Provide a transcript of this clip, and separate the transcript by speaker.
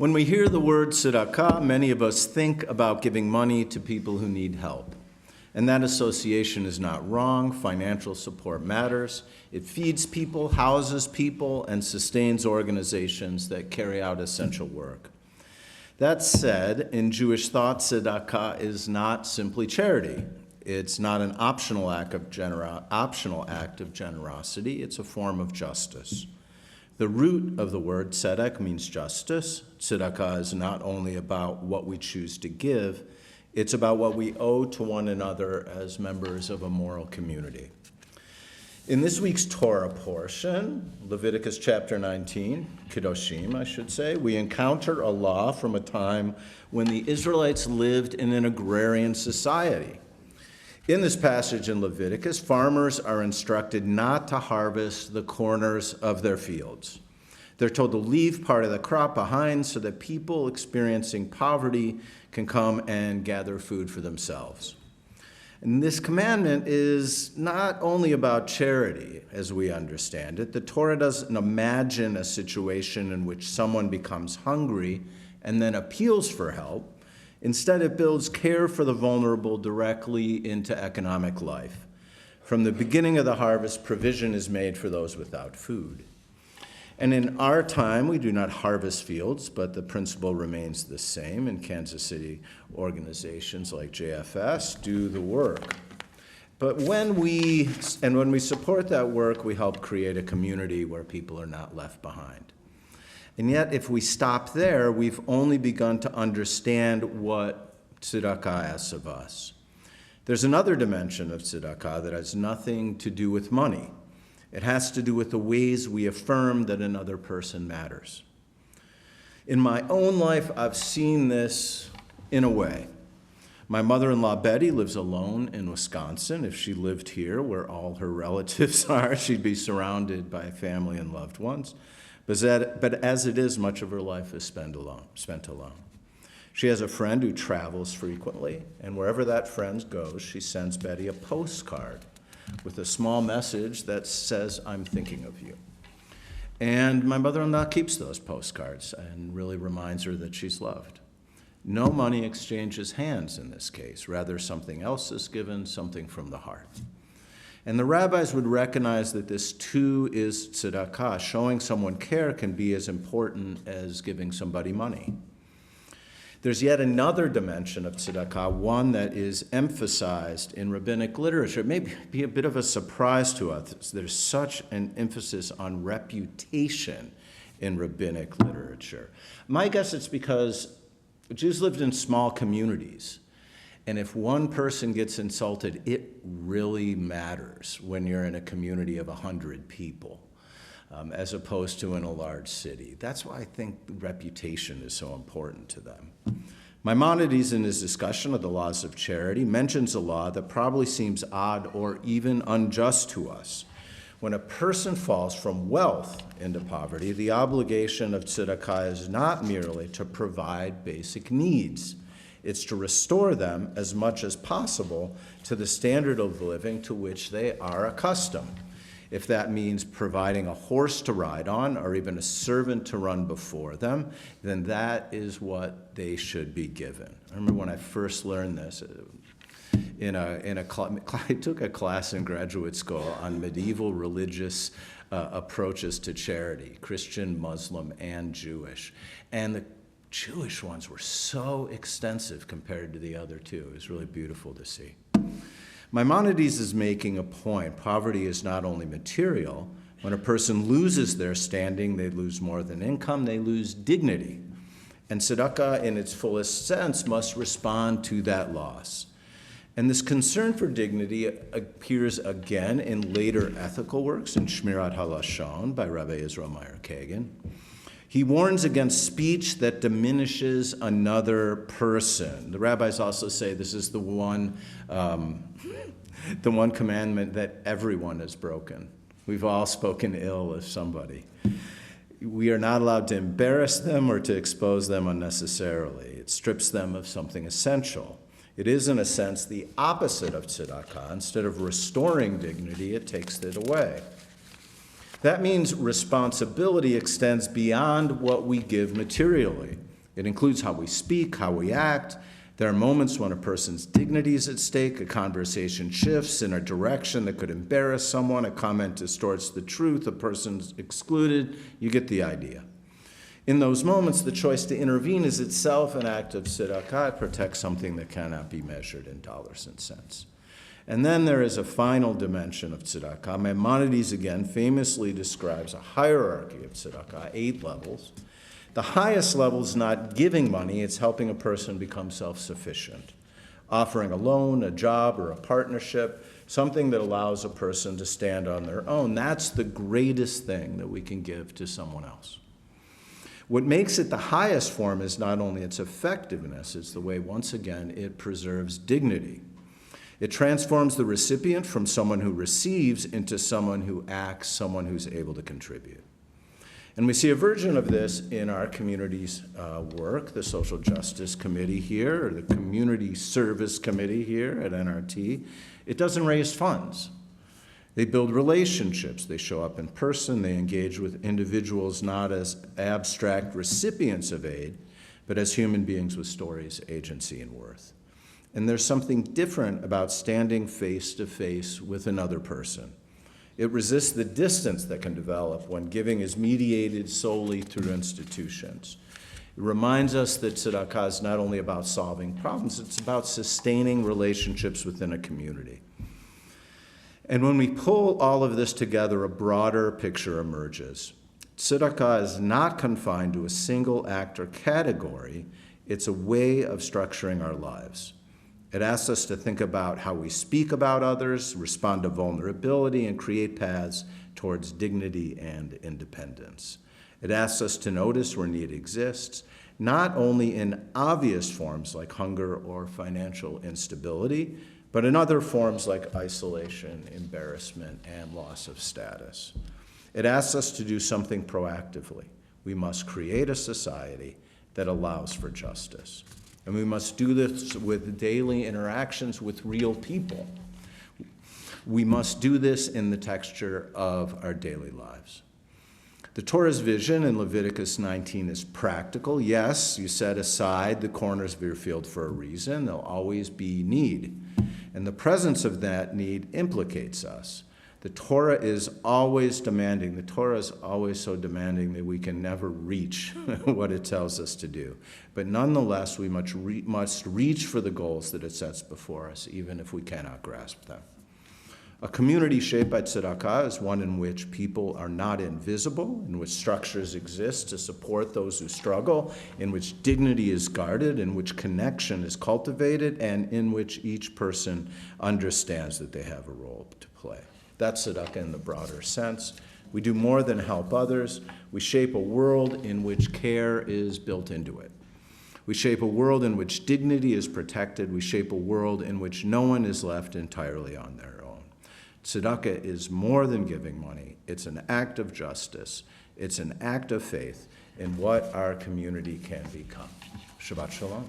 Speaker 1: When we hear the word tzedakah, many of us think about giving money to people who need help. And that association is not wrong. Financial support matters. It feeds people, houses people, and sustains organizations that carry out essential work. That said, in Jewish thought, tzedakah is not simply charity. It's not an optional act of generosity. It's a form of justice. The root of the word tzedek means justice. Tzedakah is not only about what we choose to give, it's about what we owe to one another as members of a moral community. In this week's Torah portion, Leviticus chapter 19, Kedoshim, I should say, we encounter a law from a time when the Israelites lived in an agrarian society. In this passage in Leviticus, farmers are instructed not to harvest the corners of their fields. They're told to leave part of the crop behind so that people experiencing poverty can come and gather food for themselves. And this commandment is not only about charity, as we understand it. The Torah doesn't imagine a situation in which someone becomes hungry and then appeals for help. Instead, it builds care for the vulnerable directly into economic life. From the beginning of the harvest, provision is made for those without food. And in our time, we do not harvest fields, but the principle remains the same. In Kansas City, organizations like JFS do the work. But when we support that work, we help create a community where people are not left behind. And yet, if we stop there, we've only begun to understand what tzedakah asks of us. There's another dimension of tzedakah that has nothing to do with money. It has to do with the ways we affirm that another person matters. In my own life, I've seen this in a way. My mother-in-law, Betty, lives alone in Wisconsin. If she lived here, where all her relatives are, she'd be surrounded by family and loved ones. But as it is, much of her life is spent alone. She has a friend who travels frequently, and wherever that friend goes, she sends Betty a postcard with a small message that says, "I'm thinking of you." And my mother-in-law keeps those postcards and really reminds her that she's loved. No money exchanges hands in this case. Rather, something else is given, something from the heart. And the rabbis would recognize that this too is tzedakah. Showing someone care can be as important as giving somebody money. There's yet another dimension of tzedakah, one that is emphasized in rabbinic literature. It may be a bit of a surprise to us. There's such an emphasis on reputation in rabbinic literature. My guess it's because Jews lived in small communities. And if one person gets insulted, it really matters when you're in a community of 100 people, as opposed to in a large city. That's why I think reputation is so important to them. Maimonides, in his discussion of the laws of charity, mentions a law that probably seems odd or even unjust to us. When a person falls from wealth into poverty, the obligation of tzedakah is not merely to provide basic needs. It's to restore them as much as possible to the standard of living to which they are accustomed. If that means providing a horse to ride on or even a servant to run before them, then that is what they should be given. I remember when I first learned this, I took a class in graduate school on medieval religious approaches to charity, Christian, Muslim, and Jewish. And the Jewish ones were so extensive compared to the other two. It was really beautiful to see. Maimonides is making a point. Poverty is not only material. When a person loses their standing, they lose more than income, they lose dignity. And tzedakah, in its fullest sense, must respond to that loss. And this concern for dignity appears again in later ethical works, in Shmirat HaLashon by Rabbi Israel Meir Kagan. He warns against speech that diminishes another person. The rabbis also say this is the one commandment that everyone has broken. We've all spoken ill of somebody. We are not allowed to embarrass them or to expose them unnecessarily. It strips them of something essential. It is, in a sense, the opposite of tzedakah. Instead of restoring dignity, it takes it away. That means responsibility extends beyond what we give materially. It includes how we speak, how we act. There are moments when a person's dignity is at stake, a conversation shifts in a direction that could embarrass someone, a comment distorts the truth, a person's excluded. You get the idea. In those moments, the choice to intervene is itself an act of tzedakah. It protects something that cannot be measured in dollars and cents. And then there is a final dimension of tzedakah. Maimonides, again, famously describes a hierarchy of tzedakah, 8 levels. The highest level is not giving money, it's helping a person become self-sufficient. Offering a loan, a job, or a partnership, something that allows a person to stand on their own. That's the greatest thing that we can give to someone else. What makes it the highest form is not only its effectiveness, it's the way, once again, it preserves dignity. It transforms the recipient from someone who receives into someone who acts, someone who's able to contribute. And we see a version of this in our community's work, the Social Justice Committee here, or the Community Service Committee here at NRT. It doesn't raise funds. They build relationships. They show up in person. They engage with individuals not as abstract recipients of aid, but as human beings with stories, agency, and worth. And there's something different about standing face to face with another person. It resists the distance that can develop when giving is mediated solely through institutions. It reminds us that tzedakah is not only about solving problems, it's about sustaining relationships within a community. And when we pull all of this together, a broader picture emerges. Tzedakah is not confined to a single act or category. It's a way of structuring our lives. It asks us to think about how we speak about others, respond to vulnerability, and create paths towards dignity and independence. It asks us to notice where need exists, not only in obvious forms like hunger or financial instability, but in other forms like isolation, embarrassment, and loss of status. It asks us to do something proactively. We must create a society that allows for justice. And we must do this with daily interactions with real people. We must do this in the texture of our daily lives. The Torah's vision in Leviticus 19 is practical. Yes, you set aside the corners of your field for a reason. There'll always be need. And the presence of that need implicates us. The Torah is always demanding. The Torah is always so demanding that we can never reach what it tells us to do. But nonetheless, we must reach for the goals that it sets before us, even if we cannot grasp them. A community shaped by tzedakah is one in which people are not invisible, in which structures exist to support those who struggle, in which dignity is guarded, in which connection is cultivated, and in which each person understands that they have a role to play. That's tzedakah in the broader sense. We do more than help others. We shape a world in which care is built into it. We shape a world in which dignity is protected. We shape a world in which no one is left entirely on their own. Tzedakah is more than giving money. It's an act of justice. It's an act of faith in what our community can become. Shabbat Shalom.